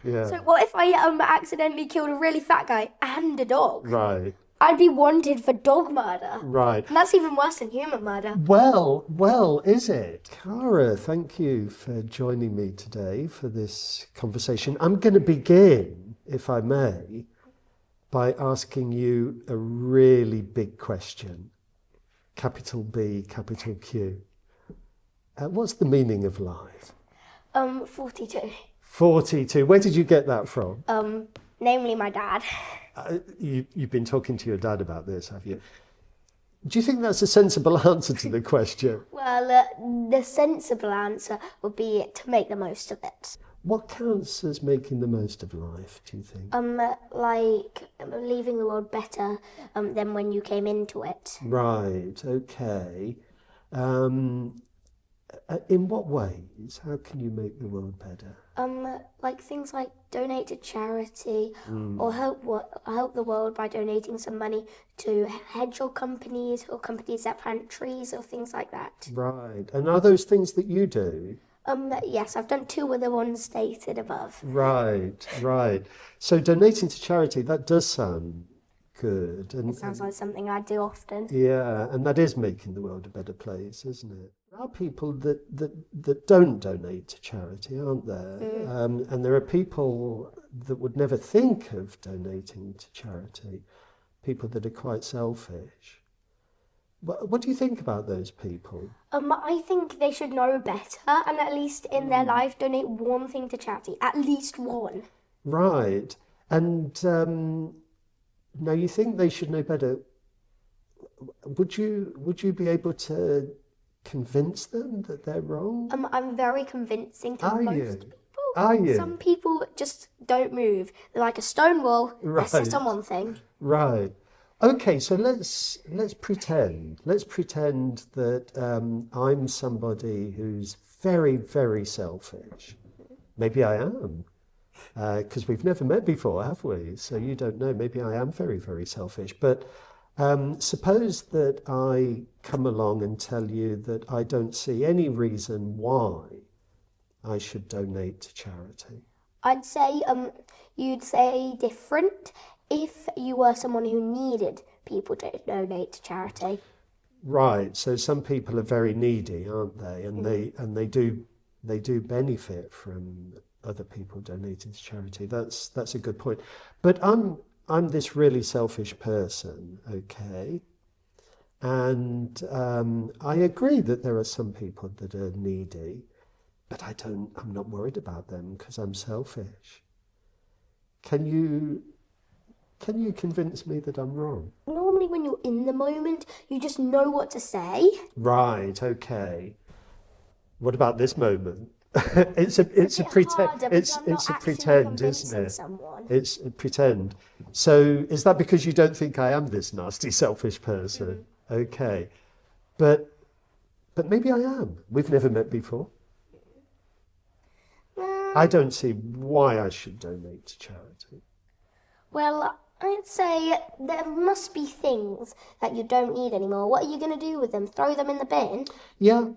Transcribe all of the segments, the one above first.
Yeah. So what if I accidentally killed a really fat guy and a dog? Right. I'd be wanted for dog murder. Right. And that's even worse than human murder. Well, is it? Cara, thank you for joining me today for this conversation. I'm going to begin, if I may, by asking you a really big question. Capital B, capital Q. What's the meaning of life? 42. 42. Where did you get that from? Namely my dad. You've been talking to your dad about this, have you? Do you think that's a sensible answer to the question? Well, the sensible answer would be to make the most of it. What counts as making the most of life, do you think? Like leaving the world better than when you came into it. Right, okay. In what ways? How can you make the world better? Like things like donate to charity or help the world by donating some money to hedgehog companies or companies that plant trees or things like that. Right, and are those things that you do? Yes, I've done two of the ones stated above. Right, right. So donating to charity, that does sound good. It sounds like something I do often. Yeah, and that is making the world a better place, isn't it? There are people that don't donate to charity, aren't there? And there are people that would never think of donating to charity, people that are quite selfish. What do you think about those people? I think they should know better and at least in their life donate one thing to charity, at least one. Right. And now you think they should know better. Would you be able to convince them that they're wrong? I'm very convincing to Are most you? people. Are you? Some people just don't move. They're like a stone wall. They're set Right. on one thing. Right. Okay, so let's pretend. Let's pretend that I'm somebody who's very, very selfish. Maybe I am, because we've never met before, have we? So you don't know. Maybe I am very, very selfish. But suppose that I come along and tell you that I don't see any reason why I should donate to charity. I'd say you'd say different if you were someone who needed people to donate to charity. Right. So some people are very needy, aren't they? And they do benefit from other people donating to charity. That's a good point. But I'm this really selfish person, okay? And I agree that there are some people that are needy, but I'm not worried about them because I'm selfish. Can you convince me that I'm wrong? Normally when you're in the moment, you just know what to say. Right, okay. What about this moment? It's a pretend. Harder It's because I'm it's not a actually pretend, isn't convincing it? someone. It's a pretend. So is that because you don't think I am this nasty, selfish person? Okay, but maybe I am. We've never met before. I don't see why I should donate to charity. Well, I'd say there must be things that you don't need anymore. What are you going to do with them? Throw them in the bin? Yeah,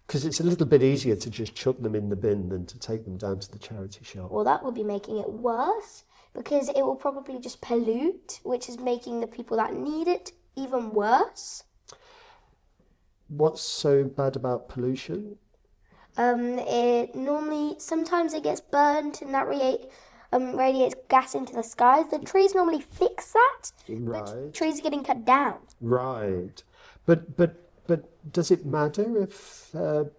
because it's a little bit easier to just chuck them in the bin than to take them down to the charity shop. Well, that would be making it worse because it will probably just pollute, which is making the people that need it even worse. What's so bad about pollution? Sometimes it gets burnt and that radiates gas into the skies. The trees normally fix that, Right. but trees are getting cut down. Right. But does it matter if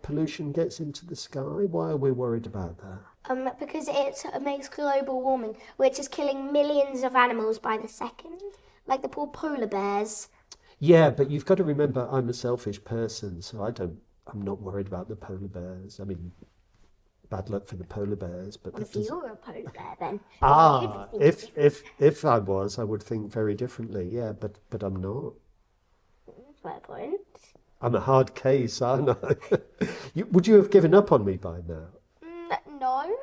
pollution gets into the sky? Why are we worried about that? Because it makes global warming, which is killing millions of animals by the second, like the poor polar bears. Yeah, but you've got to remember I'm a selfish person, so I'm not worried about the polar bears. I mean, bad luck for the polar bears, but What if that doesn't... you're a polar bear then? Ah, if I was, I would think very differently. Yeah, but I'm not. Fair point. I'm a hard case, aren't I? Would you have given up on me by now? No,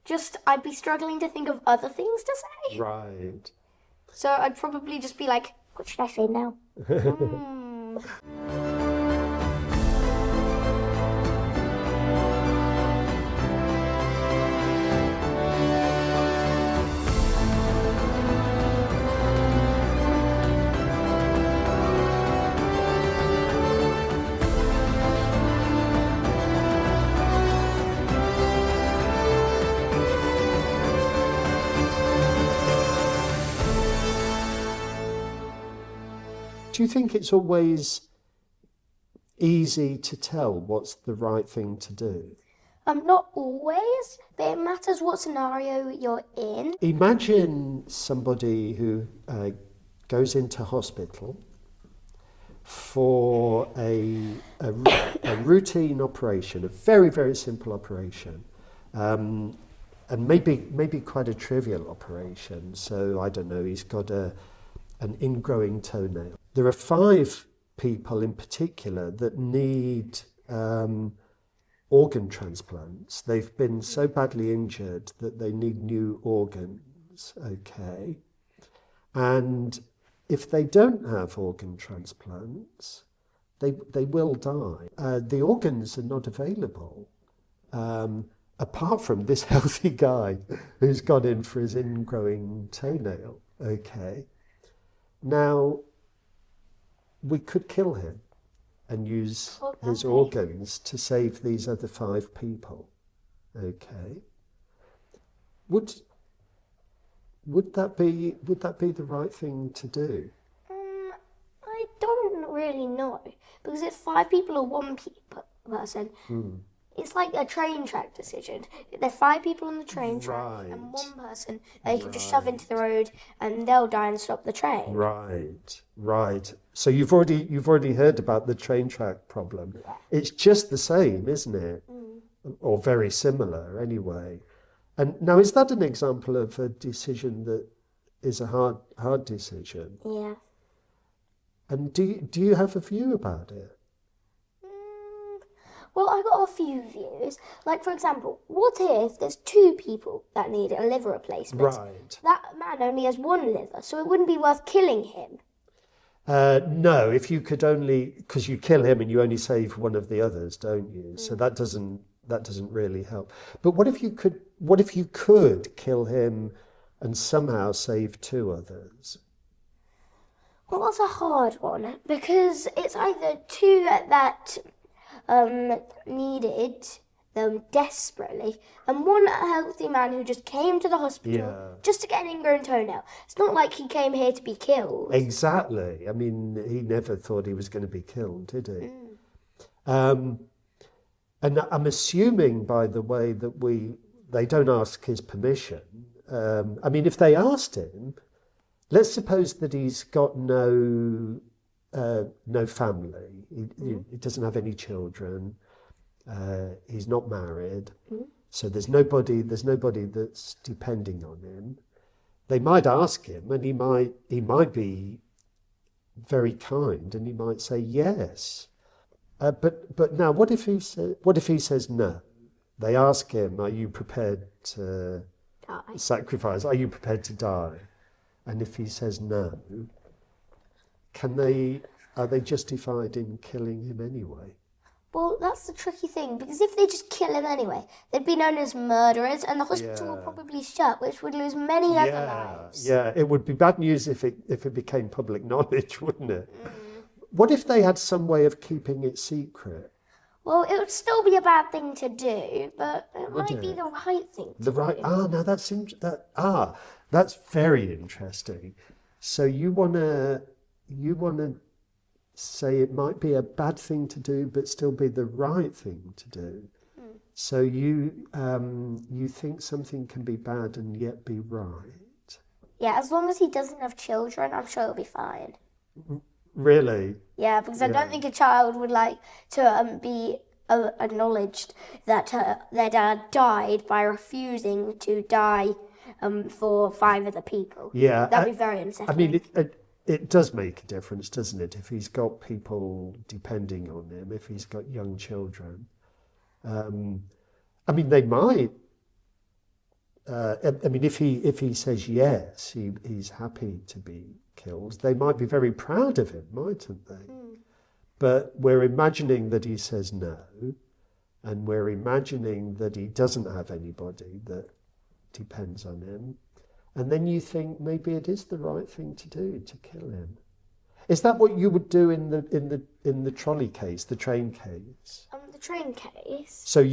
just I'd be struggling to think of other things to say. Right. So I'd probably just be like, what should I say now? do you think it's always easy to tell what's the right thing to do? Not always, but it matters what scenario you're in. Imagine somebody who goes into hospital for a routine operation, a very, very simple operation, and maybe quite a trivial operation. So, I don't know, he's got an ingrowing toenail. There are 5 people in particular that need organ transplants. They've been so badly injured that they need new organs, okay? And if they don't have organ transplants, they will die. The organs are not available, apart from this healthy guy who's gone in for his ingrowing toenail, okay? Now, we could kill him and use his organs to save these other 5 people, okay? Would that be the right thing to do? I don't really know, because it's 5 people or 1 person. It's like a train track decision. There are 5 people on the train track and 1 person they can just shove into the road and they'll die and stop the train. Right. So you've already heard about the train track problem. Yeah. It's just the same, isn't it? Or very similar anyway. And now, is that an example of a decision that is a hard decision? Yeah. And do you have a view about it? Well, I got a few views. Like, for example, what if there's 2 people that need a liver replacement? Right. That man only has 1 liver, so it wouldn't be worth killing him. No, if you could only, because you kill him and you only save one of the others, don't you? So that doesn't really help. But what if you could kill him and somehow save 2 others? Well, that's a hard one, because it's either 2 that needed them desperately, and 1 healthy man who just came to the hospital just to get an ingrown toenail. It's not like he came here to be killed. Exactly. I mean, he never thought he was going to be killed, did he? And I'm assuming, by the way, that they don't ask his permission. I mean, if they asked him, let's suppose that he's got no family. He doesn't have any children. He's not married. So there's nobody that's depending on him. They might ask him, and he might be very kind, and he might say yes. But now, what if he says no? They ask him, "Are you prepared to sacrifice? Are you prepared to die?" And if he says no, are they justified in killing him anyway? Well, that's the tricky thing, because if they just kill him anyway, they'd be known as murderers, and the hospital would probably shut, which would lose many other lives. Yeah, it would be bad news if it became public knowledge, wouldn't it? What if they had some way of keeping it secret? Well, it would still be a bad thing to do, but it might be the right thing to do. That's very interesting. So you wanna say it might be a bad thing to do, but still be the right thing to do. So you think something can be bad and yet be right. Yeah, as long as he doesn't have children, I'm sure it'll be fine. Really? Yeah, because I don't think a child would like to be acknowledged that their dad died by refusing to die for 5 other people. Yeah. That'd be very unsettling. I mean, it does make a difference, doesn't it? If he's got people depending on him, if he's got young children. I mean, they might. I mean, if he says yes, he's happy to be killed, they might be very proud of him, mightn't they? But we're imagining that he says no, and we're imagining that he doesn't have anybody that depends on him. And then you think maybe it is the right thing to do, to kill him. Is that what you would do in the trolley case, the train case? The the train case. So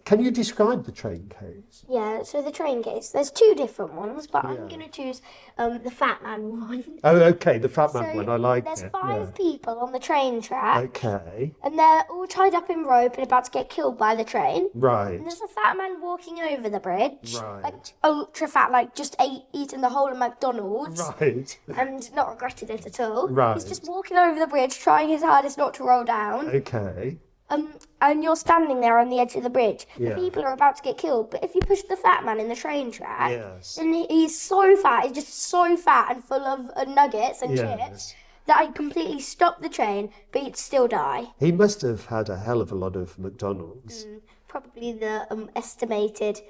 can you describe the train case? Yeah, so the train case. There's two different ones, but Yeah. I'm going to choose the Fat Man one. Oh, okay, the Fat Man So one. I like there's it. 5 people on the train track, Okay, and they're all tied up in rope and about to get killed by the train. right, And there's a fat man walking over the bridge, Right. like ultra fat, like just eating the whole of McDonald's. right. And not regretted it at all. Right. He's just walking over the bridge, trying his hardest not to roll down. Okay, And you're standing there on the edge of the bridge. Yeah. The people are about to get killed. But if you push the fat man in the train track, Yes. then he's so fat, he's just so fat and full of nuggets and Yes. chips that I completely stop the train, but he'd still die. he must have had a hell of a lot of McDonald's. Probably the estimated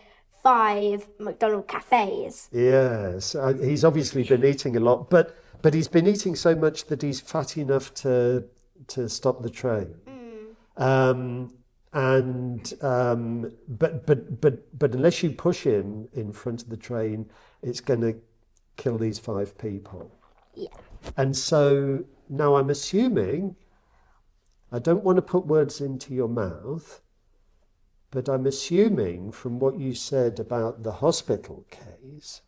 5 McDonald cafes. Yes, he's obviously been eating a lot, but he's been eating so much that he's fat enough to stop the train. But unless you push him in front of the train, it's going to kill these 5 people. Yeah. And so now I'm assuming, I don't want to put words into your mouth, but I'm assuming from what you said about the hospital case,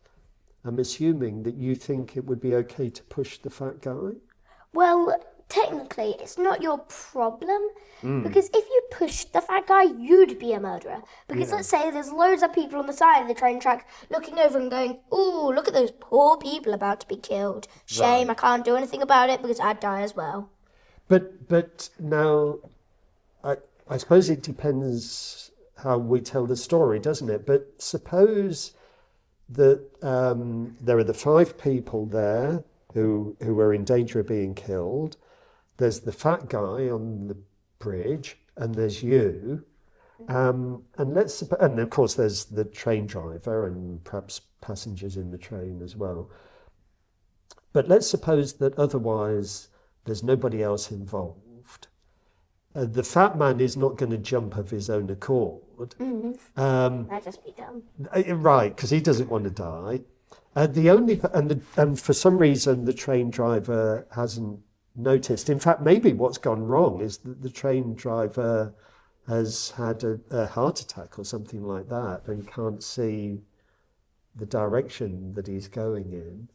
I'm assuming that you think it would be okay to push the fat guy? Well, technically, it's not your problem. Because if you pushed the fat guy, you'd be a murderer. Because let's say there's loads of people on the side of the train track looking over and going, ooh, look at those poor people about to be killed. Shame, I can't do anything about it because I'd die as well. But now, I suppose it depends how we tell the story, doesn't it? But suppose that there are the 5 people there who are in danger of being killed. There's the fat guy on the bridge, and there's you. And of course there's the train driver and perhaps passengers in the train as well. But let's suppose that otherwise there's nobody else involved. The fat man is not going to jump of his own accord. That'd just be dumb. Right, because he doesn't want to die. And for some reason the train driver hasn't noticed. In fact, maybe what's gone wrong is that the train driver has had a heart attack or something like that and can't see the direction that he's going in.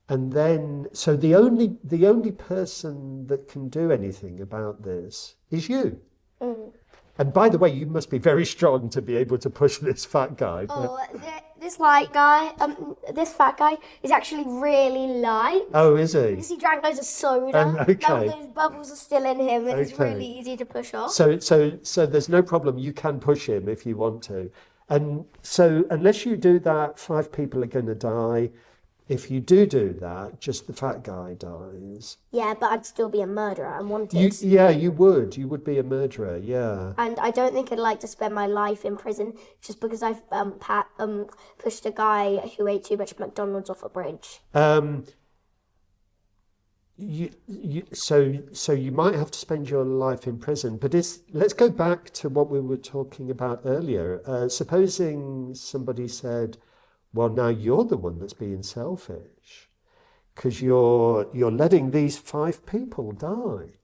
And then, so the only person that can do anything about this is you. And by the way, you must be very strong to be able to push this fat guy. Oh, this light guy, this fat guy is actually really light. Oh, is he? Because he drank loads of soda. Okay. Now those bubbles are still in him and it's Okay. really easy to push off. So there's no problem. You can push him if you want to. And so unless you do that, 5 people are going to die. If you do that, just the fat guy dies. Yeah, but I'd still be a murderer and wanted. You would. You would be a murderer, yeah. And I don't think I'd like to spend my life in prison just because I've pushed a guy who ate too much McDonald's off a bridge. So you might have to spend your life in prison, but let's go back to what we were talking about earlier. Supposing somebody said, well, now you're the one that's being selfish because you're letting these 5 people die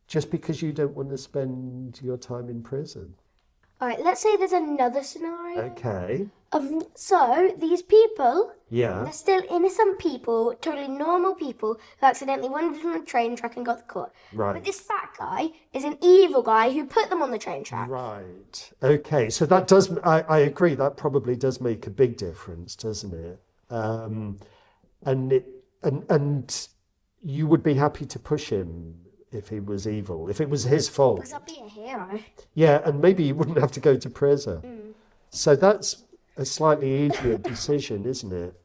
just because you don't want to spend your time in prison. All right, let's say there's another scenario. Okay. So these people, Yeah. they're still innocent people, totally normal people who accidentally wandered on a train track and got caught. Right. But this fat guy is an evil guy who put them on the train track. Right. Okay. So that does. I agree. That probably does make a big difference, doesn't it? And you would be happy to push him if he was evil, if it was his fault. Because I'd be a hero. Yeah, and maybe you wouldn't have to go to prison. So that's a slightly easier decision, isn't it?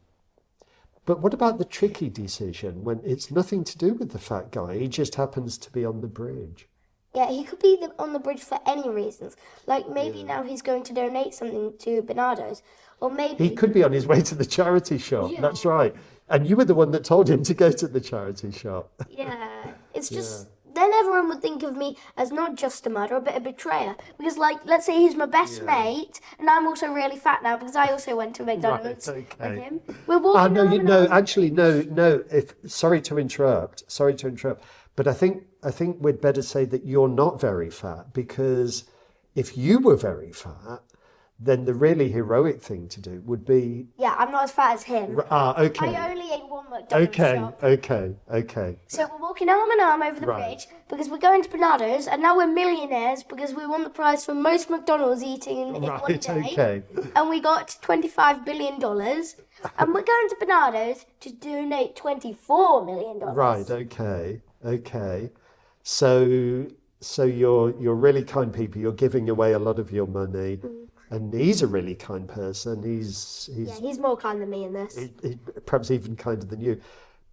But what about the tricky decision when it's nothing to do with the fat guy? He just happens to be on the bridge. Yeah, he could be on the bridge for any reasons. Like maybe now he's going to donate something to Bernardo's. Or maybe... He could be on his way to the charity shop. Yeah. That's right. And you were the one that told him to go to the charity shop. Yeah, it's just... Then everyone would think of me as not just a murderer, but a betrayer. Because, like, let's say he's my best mate, and I'm also really fat now because I also went to McDonald's Right, okay. with him. We're walking No, arm in arm. actually, no. Sorry to interrupt. But I think I think we'd better say that you're not very fat, because if you were very fat, then the really heroic thing to do would be... Yeah, I'm not as fat as him. Okay. I only ate one McDonald's shop. Okay. So we're walking arm in arm over the bridge because we're going to Bernardo's, and now we're millionaires because we won the prize for most McDonald's eating in one day. Okay. And we got $25 billion. And we're going to Bernardo's to donate $24 million. Right, okay. So you're really kind people. You're giving away a lot of your money. And he's a really kind person. He's more kind than me in this. He perhaps even kinder than you.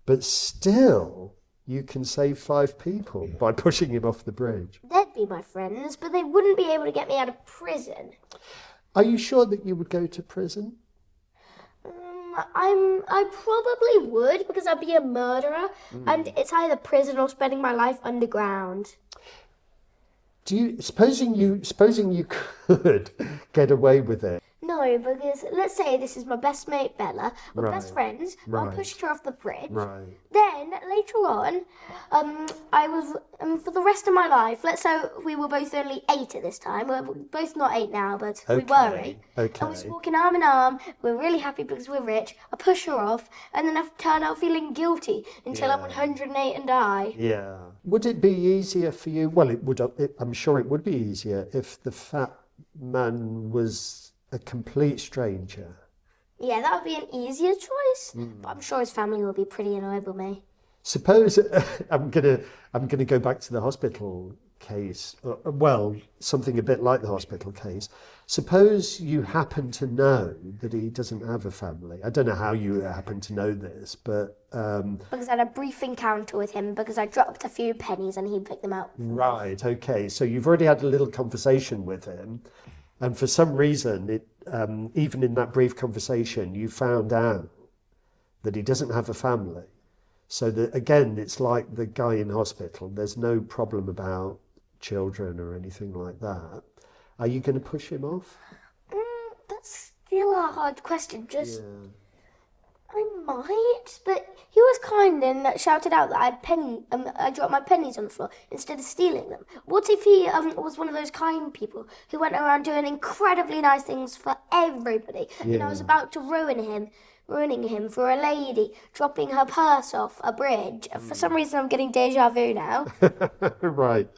But still, you can save 5 people by pushing him off the bridge. They'd be my friends, but they wouldn't be able to get me out of prison. Are you sure that you would go to prison? I probably would, because I'd be a murderer, and it's either prison or spending my life underground. Supposing you could get away with it? No, because let's say this is my best mate Bella. We're Right. best friends. I Right. pushed her off the bridge. Right. Then later on, I was for the rest of my life. Let's say we were both only 8 at this time. We're both not 8 now, but we were 8. Okay. And we're walking arm in arm. We're really happy because we're rich. I push her off, and then I turn out feeling guilty until I'm 108 and die. Yeah. Would it be easier for you? Well, it would. I'm sure it would be easier if the fat man was a complete stranger. Yeah, that would be an easier choice. But I'm sure his family will be pretty annoyed with me. Suppose I'm gonna go back to the hospital case. Well, something a bit like the hospital case. Suppose you happen to know that he doesn't have a family. I don't know how you happen to know this, but Because I had a brief encounter with him because I dropped a few pennies and he picked them up. right. Okay. So you've already had a little conversation with him, and for some reason, even in that brief conversation, you found out that he doesn't have a family. So that again, it's like the guy in hospital. There's no problem about children or anything like that. Are you going to push him off? That's still a hard question. I might, but he was kind and shouted out that I dropped my pennies on the floor instead of stealing them. What if he was one of those kind people who went around doing incredibly nice things for everybody, and I was about to ruining him for a lady dropping her purse off a bridge? For some reason, I'm getting deja vu now. Right.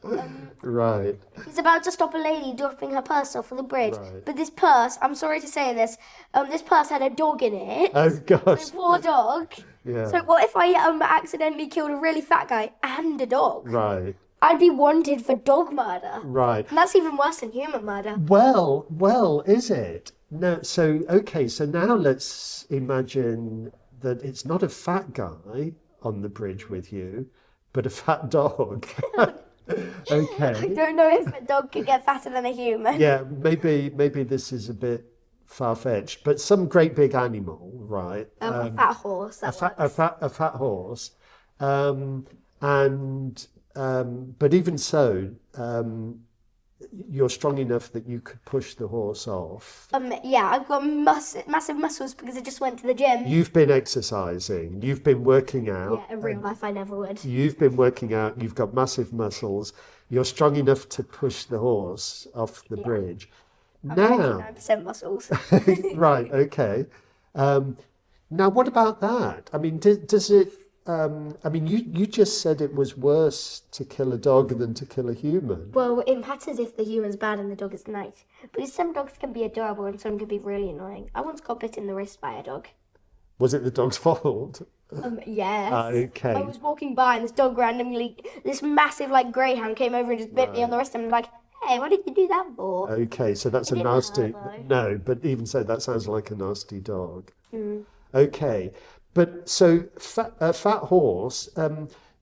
Right. He's about to stop a lady dropping her purse off of the bridge, Right. but this purse, I'm sorry to say this purse had a dog in it. Oh gosh. Poor dog. Yeah. So what if I accidentally killed a really fat guy and a dog? Right. I'd be wanted for dog murder. Right. And that's even worse than human murder. Well, is it? No, so, okay, so now let's imagine that it's not a fat guy on the bridge with you, but a fat dog. I Okay. don't know if a dog could get fatter than a human. Yeah, maybe this is a bit far-fetched, but some great big animal, right? A fat horse. A fat horse. But even so, you're strong enough that you could push the horse off. Yeah, I've got massive muscles because I just went to the gym. You've been exercising, you've been working out. Yeah, in real life I never would. You've been working out, you've got massive muscles, you're strong enough to push the horse off the bridge. Now, 99% muscles. right, okay. Now, what about that? I mean, does it, you just said it was worse to kill a dog than to kill a human. Well, it matters if the human's bad and the dog is nice. Because some dogs can be adorable and some can be really annoying. I once got bit in the wrist by a dog. Was it the dog's fault? Yes. Okay. I was walking by and this massive greyhound came over and just bit me on the wrist and I'm like, hey, what did you do that for? Okay, so that's a didn't nasty... hurt, No, but even so, that sounds like a nasty dog. Okay, but so a fat horse,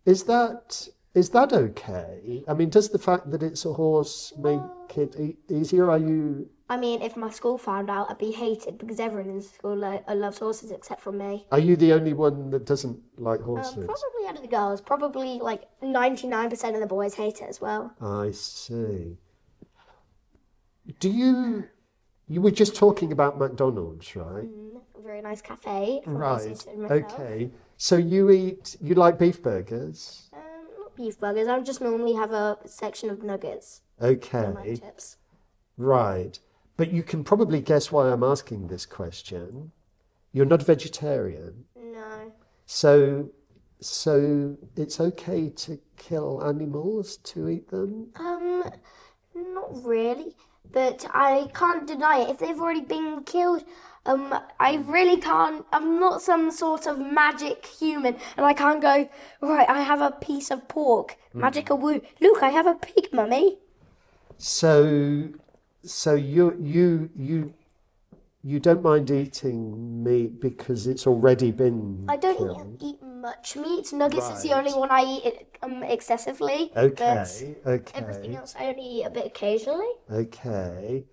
is that okay? I mean, does the fact that it's a horse make it easier? Are you... I mean, if my school found out, I'd be hated because everyone in school loves horses except for me. Are you the only one that doesn't like horses? Probably out of the girls. Probably 99% of the boys hate it as well. I see. You were just talking about McDonald's, right? A very nice cafe. Right. Okay. So you like beef burgers? beef burgers. I just normally have a section of nuggets on my Okay, chips. right. But you can probably guess why I'm asking this question. You're not a vegetarian, No. so it's okay to kill animals to eat them? Not really, but I can't deny it. If they've already been killed, I really can't. I'm not some sort of magic human, and I can't go, right, I have a piece of pork, magic a woo. Look, I have a pig, mummy. So you don't mind eating meat because it's already been I don't killed? eat much meat. Nuggets is the Right. only one I eat excessively. Okay, But everything okay, else I only eat a bit occasionally. okay.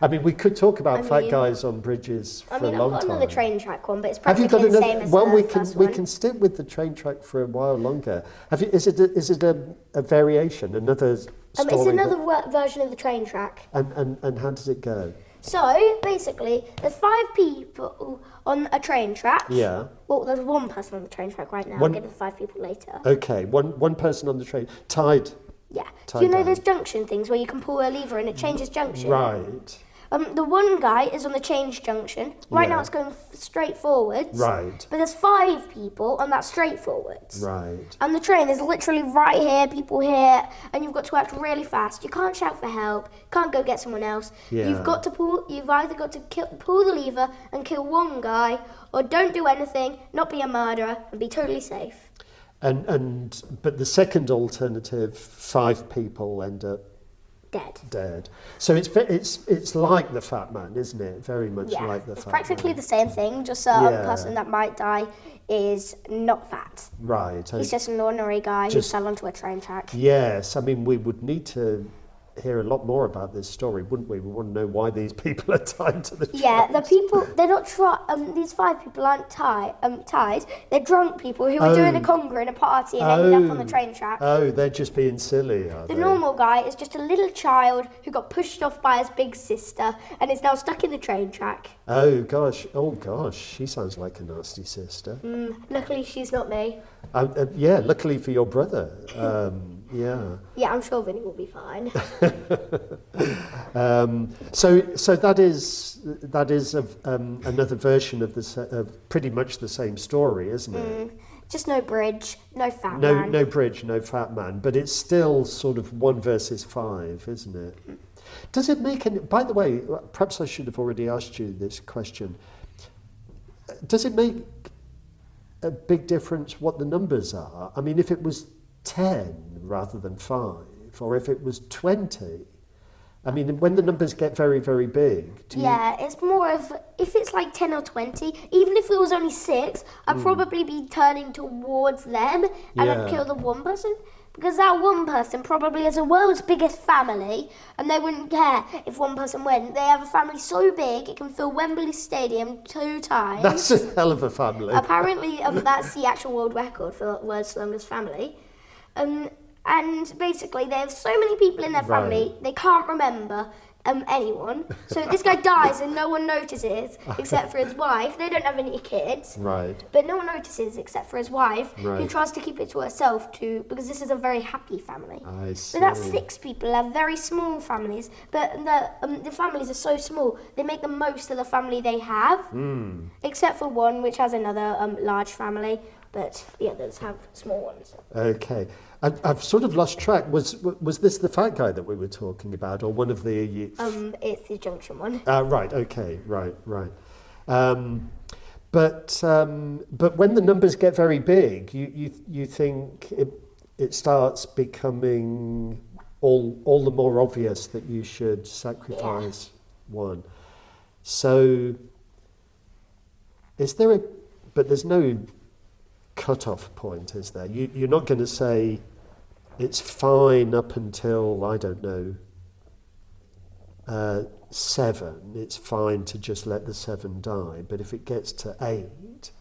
I mean, we could talk about fat mean- guys on bridges for I mean, a I've long got time. another train track one, but it's Have you practically got the same another? as Well, the we can first one. stick with the train track for a while longer. Have you? Is it a variation? Another story? It's another version of the train track. And how does it go? So basically, there's 5 people on a train track. Yeah. Well, there's 1 person on the train track right now. One- I'll get to 5 people later. Okay. One person on the train tied. Yeah. Tied Do you know down. those junction things where you can pull a lever and it changes junction? Right. The one guy is on the change junction. Right now Yeah. it's going straight forwards. Right. But there's 5 people on that straight forwards. Right. And the train is literally right here, people here, and you've got to act really fast. You can't shout for help, can't go get someone else. Yeah. You've either got to pull the lever and kill one guy, or don't do anything, not be a murderer, and be totally safe. But the second alternative, 5 people end up Dead. So it's like the Fat Man, isn't it? Very much Yeah, like the it's Fat practically Man. the same thing, just a Yeah. person that might die is not fat. Right. He's just an ordinary guy who Just- fell onto a train track. Yes, I mean, we would need to hear a lot more about this story, wouldn't we? We want to know why these people are tied to the Yeah, the tracks. people, they're not these 5 people aren't tied. They're drunk people who are doing a conga in a party and ended up on the train track. Oh, they're just being silly, are The they? normal guy is just a little child who got pushed off by his big sister and is now stuck in the train track. Oh gosh, she sounds like a nasty sister. Luckily, she's not me. Yeah, luckily for your brother. Yeah. Yeah, I'm sure Vinny will be fine. So that is another version of pretty much the same story, isn't it? Just no bridge, no fat No, man. no bridge, no fat man, but it's still sort of 1 versus 5, isn't it? Does it make any? By the way, perhaps I should have already asked you this question. Does it make a big difference what the numbers are? I mean, if it was 10 rather than 5, or if it was 20. I mean, when the numbers get very, very big, do you? Yeah, it's more of, if it's like 10 or 20, even if it was only 6, I'd probably be turning towards them and Yeah. I'd kill the one person. Because that one person probably has the world's biggest family and they wouldn't care if one person went. They have a family so big it can fill Wembley Stadium 2 times. That's a hell of a family. Apparently, that's the actual world record for the world's longest family. And basically, they have so many people in their family, Right. they can't remember anyone. So this guy dies and no one notices except for his wife. They don't have any kids. Right. But no one notices except for his wife, who Right. tries to keep it to herself too, because this is a very happy family. I see. So that's 6 people have very small families, but the families are so small, they make the most of the family they have, except for one which has another large family, but the others have small ones. Okay. I've sort of lost track. Was this the fat guy that we were talking about, or one of the? It's the junction one. Right. Okay. Right. But when the numbers get very big, you think it starts becoming all the more obvious that you should sacrifice one. So is there but there's no cut-off point, is there? You're not going to say it's fine up until, I don't know, 7. It's fine to just let the 7 die, but if it gets to 8,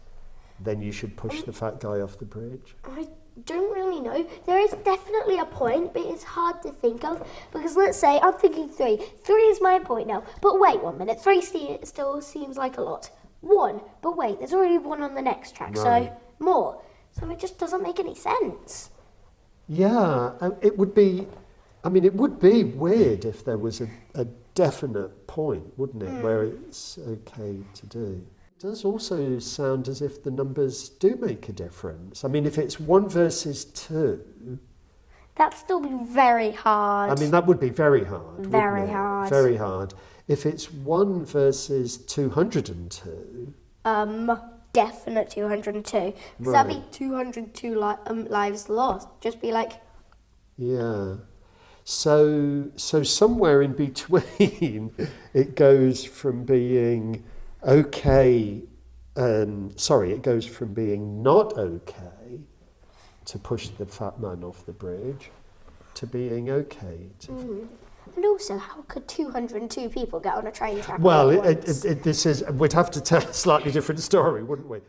then you should push the fat guy off the bridge. I don't really know. There is definitely a point, but it's hard to think of, because let's say I'm thinking 3. 3 is my point now. But wait 1 minute, 3 still seems like a lot. 1, but wait, there's already 1 on the next track, Right. so more. So it just doesn't make any sense. Yeah, it would be. I mean, it would be weird if there was a definite point, wouldn't it, where it's okay to do. It does also sound as if the numbers do make a difference. I mean, if it's 1 versus 2, That'd still be very hard. I mean, that would be very hard. Very wouldn't it? hard. Very hard. If it's 1 versus 202, Definite 202. Because that'd be 202 lives lost. Just be like, yeah. So somewhere in between, it goes from being okay, it goes from being not okay to push the fat man off the bridge to being okay. and also, how could 202 people get on a train track? Well, all at once? we'd have to tell a slightly different story, wouldn't we?